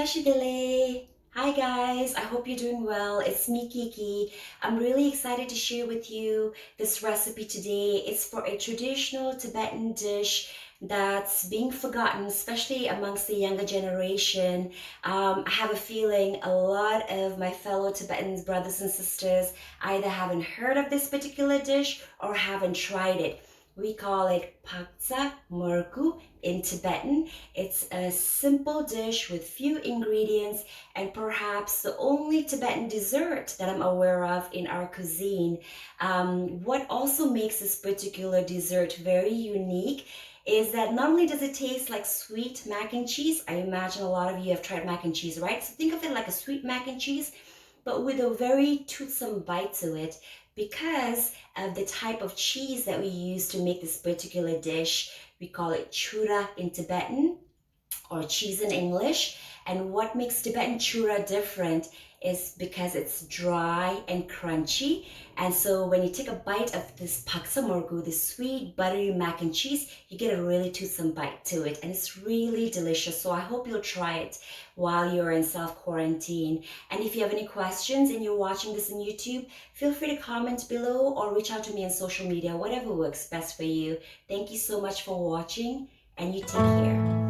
Shidele. Hi guys, I hope you're doing well. It's me Kiki. I'm really excited to share with you this recipe today. It's for a traditional Tibetan dish that's being forgotten, especially amongst the younger generation. I have a feeling a lot of my fellow Tibetans, brothers and sisters, either haven't heard of this particular dish or haven't tried it. We call it Bhagtsa Markhu in Tibetan. It's a simple dish with few ingredients and perhaps the only Tibetan dessert that I'm aware of in our cuisine. What also makes this particular dessert very unique is that not only does it taste like sweet mac and cheese, I imagine a lot of you have tried mac and cheese, right? So think of it like a sweet mac and cheese, but with a very toothsome bite to it because of the type of cheese that we use to make this particular dish. We call it churra in Tibetan or cheese in English. And what makes Tibetan churra different is because it's dry and crunchy. And so when you take a bite of this Bhagtsa Markhu, this sweet buttery mac and cheese, you get a really toothsome bite to it. And it's really delicious. So I hope you'll try it while you're in self-quarantine. And if you have any questions and you're watching this on YouTube, feel free to comment below or reach out to me on social media, whatever works best for you. Thank you so much for watching and you take care.